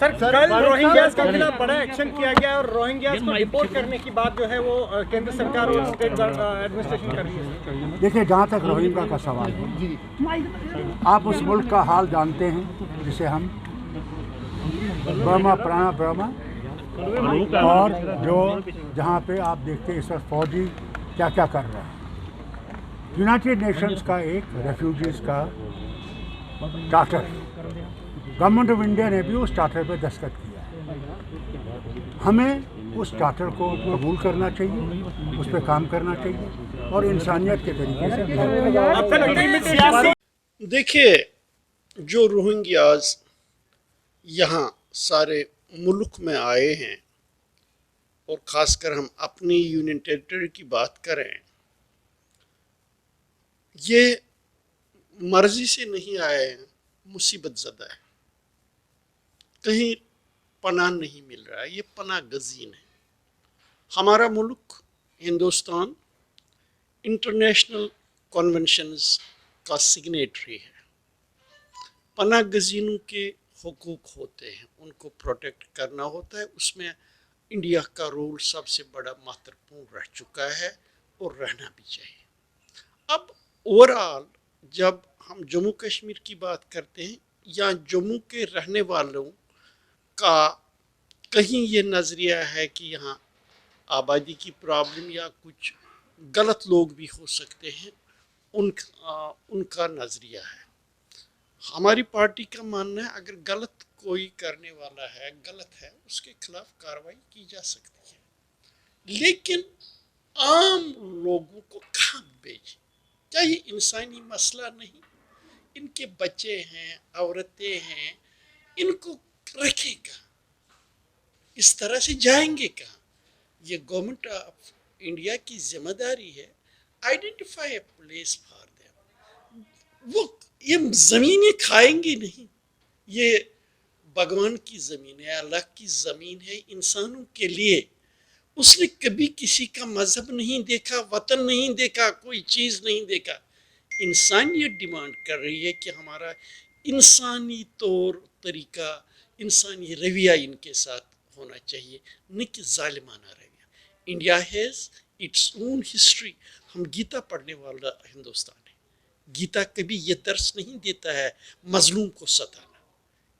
Sir कल Rohingyas के खिलाफ बड़ा एक्शन किया गया और रोहिंग्यास को डिपोर्ट करने की बात जो है वो केंद्र सरकार और स्टेट एडमिनिस्ट्रेशन कर रही है। देखिए, जहाँ तक रोहिंग्या का सवाल है, आप उस मुल्क का हाल जानते हैं जिसे हम बर्मा प्राणा बर्मा, और जो जहाँ पे आप देखते हैं इस वक्त फौजी क्या क्या कर रहे हैं। यूनाइटेड नेशंस का एक रेफ्यूजीज का चार्टर, गवर्नमेंट ऑफ इंडिया ने भी उस चार्टर पर दस्तखत किया है। हमें उस चार्टर को कबूल करना चाहिए, उस पर काम करना चाहिए और इंसानियत के तरीके से। देखिए, जो रोहिंग्याज यहाँ सारे मुल्क में आए हैं और ख़ासकर हम अपनी यूनियन टेरिटरी की बात करें, ये मर्जी से नहीं आए हैं, मुसीबत ज़दा है, कहीं पनाह नहीं मिल रहा है, ये पनाह गज़ीन है। हमारा मुल्क हिंदुस्तान इंटरनेशनल कन्वेंशंस का सिग्नेटरी है। पनाह गज़ीनों के हुकूक होते हैं, उनको प्रोटेक्ट करना होता है, उसमें इंडिया का रोल सबसे बड़ा महत्वपूर्ण रह चुका है और रहना भी चाहिए। अब ओवरऑल जब हम जम्मू कश्मीर की बात करते हैं या जम्मू के रहने वालों का कहीं ये नज़रिया है कि यहाँ आबादी की प्रॉब्लम या कुछ गलत लोग भी हो सकते हैं, उनका नज़रिया है। हमारी पार्टी का मानना है अगर गलत कोई करने वाला है, गलत है, उसके खिलाफ कार्रवाई की जा सकती है, लेकिन आम लोगों को कहाँ भेजें? क्या ये इंसानी मसला नहीं? इनके बच्चे हैं, औरतें हैं, इनको रखेगा, इस तरह से जाएंगे कहाँ? ये गवर्नमेंट ऑफ इंडिया की जिम्मेदारी है, identify a place for them. वो ये ज़मीनें खाएंगे नहीं, ये भगवान की ज़मीन है, अल्लाह की ज़मीन है इंसानों के लिए। उसने कभी किसी का मज़हब नहीं देखा, वतन नहीं देखा, कोई चीज़ नहीं देखा। इंसानियत डिमांड कर रही है कि हमारा इंसानी तौर तरीका, इंसानी रवैया इनके साथ होना चाहिए, न कि ज़ालिमाना रवैया। India has its own history. हम गीता पढ़ने वाला हिंदुस्तान है। गीता कभी ये दर्स नहीं देता है मजलूम को सताना।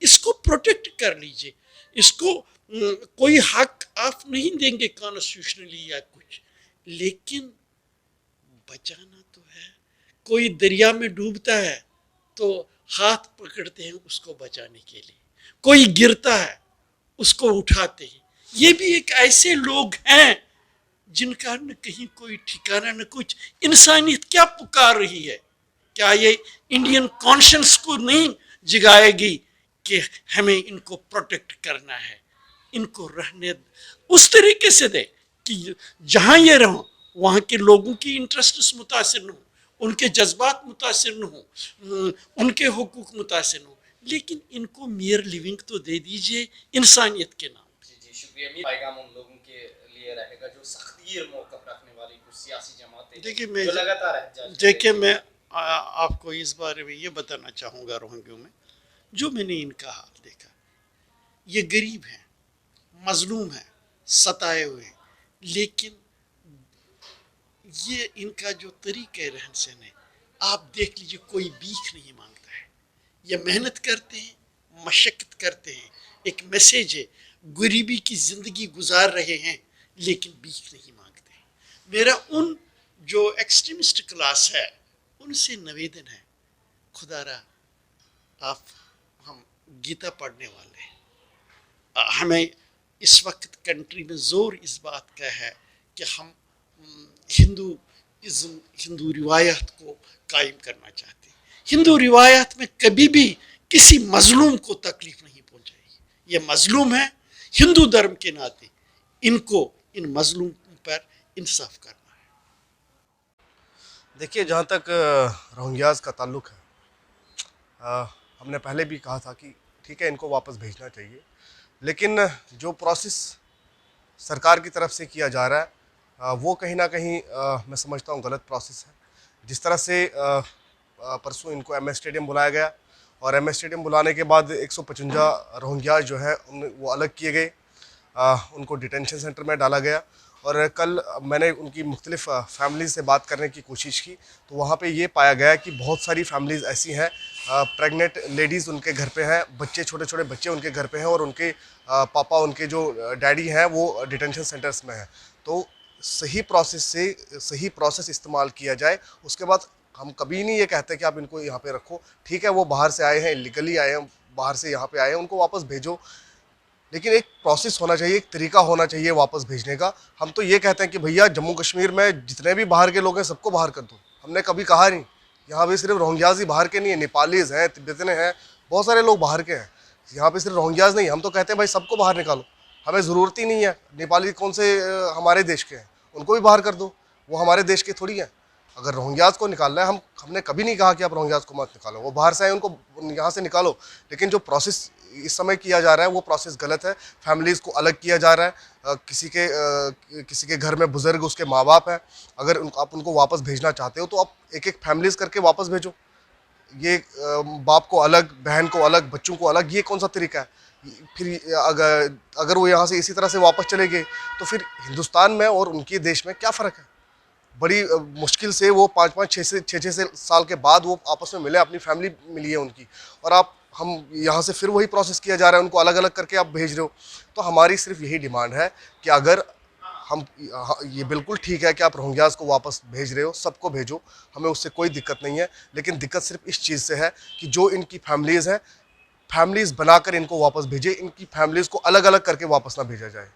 इसको प्रोटेक्ट कर लीजिए, इसको कोई हक आप नहीं देंगे कॉन्स्टिट्यूशनली या कुछ, लेकिन बचाना तो है। कोई दरिया में डूबता है तो हाथ पकड़ते हैं उसको बचाने के लिए, कोई गिरता है उसको उठाते हैं। ये भी एक ऐसे लोग हैं जिनका न कहीं कोई ठिकाना न कुछ। इंसानियत क्या पुकार रही है? क्या ये इंडियन कॉन्शियंस को नहीं जगाएगी कि हमें इनको प्रोटेक्ट करना है, इनको रहने उस तरीके से दे कि जहाँ ये रहो वहाँ के लोगों की इंटरेस्ट मुतासिर न हो, उनके जज्बात मुतासिर न हो, उनके हुकूक मुतासिर न हो, लेकिन इनको मेयर लिविंग तो दे दीजिए इंसानियत के नाम। जी शुक्रिया। पैगाम उन लोगों के लिए रहेगा जो सख्तीर मौक़िफ़ रखने वाली कुछ सियासी जमातें देखिए मैं आपको इस बारे में ये बताना चाहूँगा, रोहिंग्या में जो मैंने इनका हाल देखा, ये गरीब हैं, मजलूम हैं, सताए हुए हैं, लेकिन ये इनका जो तरीक़ा रहन सहन है, आप देख लीजिए, कोई भीख नहीं मांगता है। ये मेहनत करते हैं, मशक्क़त करते हैं, एक मैसेज है, गरीबी की ज़िंदगी गुजार रहे हैं लेकिन भीख नहीं मांगते हैं। मेरा उन जो एक्सट्रीमिस्ट क्लास है उनसे निवेदन है, खुदारा आप, हम गीता पढ़ने वाले हैं, हमें इस वक्त कंट्री में ज़ोर इस बात का है कि हम हिंदू रिवायत को कायम करना चाहते हैं। हिंदू रिवायत में कभी भी किसी मजलूम को तकलीफ नहीं पहुंचाई। ये मजलूम है, हिंदू धर्म के नाते इनको इन मजलूम पर इंसाफ करना है। देखिए, जहाँ तक रोहिंग्याज का ताल्लुक है, हमने पहले भी कहा था कि ठीक है, इनको वापस भेजना चाहिए, लेकिन जो प्रोसेस सरकार की तरफ से किया जा रहा है वो कहीं ना कहीं मैं समझता हूँ गलत प्रोसेस है। जिस तरह से परसों इनको MS स्टेडियम बुलाया गया और MS स्टेडियम बुलाने के बाद 155 रोहिंग्या जो है वो अलग किए गए, उनको डिटेंशन सेंटर में डाला गया। और कल मैंने उनकी मुख्तलिफ फैमिलीज़ से बात करने की कोशिश की, तो वहाँ पे ये पाया गया कि बहुत सारी फैमिलीज़ ऐसी हैं, प्रेग्नेंट लेडीज़ उनके घर पे हैं, बच्चे छोटे छोटे बच्चे उनके घर पे हैं, और उनके पापा, उनके जो डैडी हैं वो डिटेंशन सेंटर्स में हैं। तो सही प्रोसेस इस्तेमाल किया जाए। उसके बाद हम कभी नहीं ये कहते कि आप इनको यहाँ पे रखो, ठीक है वो बाहर से आए हैं, इलीगली आए हैं, बाहर से यहाँ पे आए हैं, उनको वापस भेजो, लेकिन एक प्रोसेस होना चाहिए, एक तरीका होना चाहिए वापस भेजने का। हम तो ये कहते हैं कि भैया जम्मू कश्मीर में जितने भी बाहर के लोग हैं सबको बाहर कर दो, हमने कभी कहा नहीं। यहाँ पे सिर्फ रोहिंग्याज ही बाहर के नहीं है, नेपालीज हैं, तिब्बतने हैं, बहुत सारे लोग बाहर के हैं। यहाँ पे सिर्फ रोहिंग्याज नहीं, हम तो कहते हैं भाई सबको बाहर निकालो, हमें ज़रूरत ही नहीं है। नेपाली कौन से हमारे देश के हैं, उनको भी बाहर कर दो, वो हमारे देश के थोड़ी हैं। अगर रोहिंग्याज को निकालना है, हमने कभी नहीं कहा कि आप रोहिंग्याज को मत निकालो, वो बाहर से आए उनको यहाँ से निकालो, लेकिन जो प्रोसेस इस समय किया जा रहा है वो प्रोसेस गलत है। फैमिलीज़ को अलग किया जा रहा है। किसी के घर में बुज़ुर्ग, उसके माँ बाप हैं, अगर आप उनको वापस भेजना चाहते हो तो आप एक एक फैमिलीज़ करके वापस भेजो। ये बाप को अलग, बहन को अलग, बच्चों को अलग, ये कौन सा तरीका है? फिर अगर वो यहाँ से इसी तरह से वापस चले गए तो फिर हिंदुस्तान में और उनके देश में क्या फ़र्क है? बड़ी मुश्किल से वो 5-6 साल के बाद वो आपस में मिले, अपनी फैमिली मिली है उनकी, और हम यहाँ से फिर वही प्रोसेस किया जा रहा है, उनको अलग अलग करके आप भेज रहे हो। तो हमारी सिर्फ यही डिमांड है कि अगर ये बिल्कुल ठीक है कि आप रोहिंग्याज को वापस भेज रहे हो, सबको भेजो, हमें उससे कोई दिक्कत नहीं है, लेकिन दिक्कत सिर्फ इस चीज़ से है कि जो इनकी फैमिलीज़ हैं, फैमिलीज़ बनाकर इनको वापस भेजे, इनकी फैमिलीज़ को अलग अलग करके वापस ना भेजा जाए।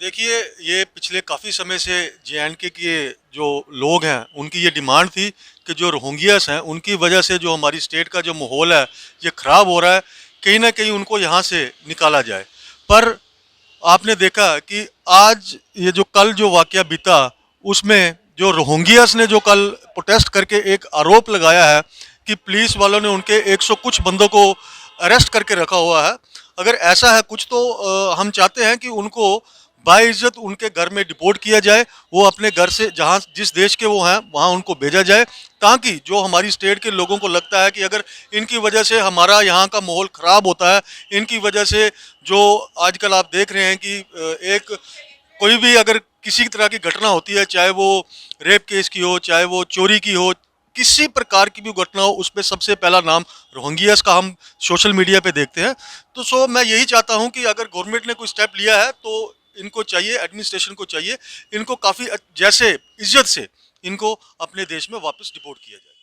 देखिए, ये पिछले काफ़ी समय से JNK के जो लोग हैं उनकी ये डिमांड थी कि जो रोहिंग्यास हैं उनकी वजह से जो हमारी स्टेट का जो माहौल है ये ख़राब हो रहा है, कहीं ना कहीं उनको यहाँ से निकाला जाए। पर आपने देखा कि आज ये जो कल जो वाक़या बीता, उसमें जो रोहिंग्यास ने जो कल प्रोटेस्ट करके एक आरोप लगाया है कि पुलिस वालों ने उनके 100 कुछ बंदों को अरेस्ट करके रखा हुआ है। अगर ऐसा है कुछ तो हम चाहते हैं कि उनको बाइज्जत उनके घर में डिपोर्ट किया जाए, वो अपने घर से जहाँ जिस देश के वो हैं वहाँ उनको भेजा जाए, ताकि जो हमारी स्टेट के लोगों को लगता है कि अगर इनकी वजह से हमारा यहाँ का माहौल ख़राब होता है, इनकी वजह से जो आजकल आप देख रहे हैं कि एक कोई भी अगर किसी तरह की घटना होती है, चाहे वो रेप केस की हो, चाहे वो चोरी की हो, किसी प्रकार की भी घटना हो, उस पर सबसे पहला नाम रोहिंग्यास का हम सोशल मीडिया पे देखते हैं। तो मैं यही चाहता हूँ कि अगर गवर्नमेंट ने कोई स्टेप लिया है तो इनको चाहिए, एडमिनिस्ट्रेशन को चाहिए, इनको काफ़ी जैसे इज्जत से इनको अपने देश में वापस डिपोर्ट किया जाए।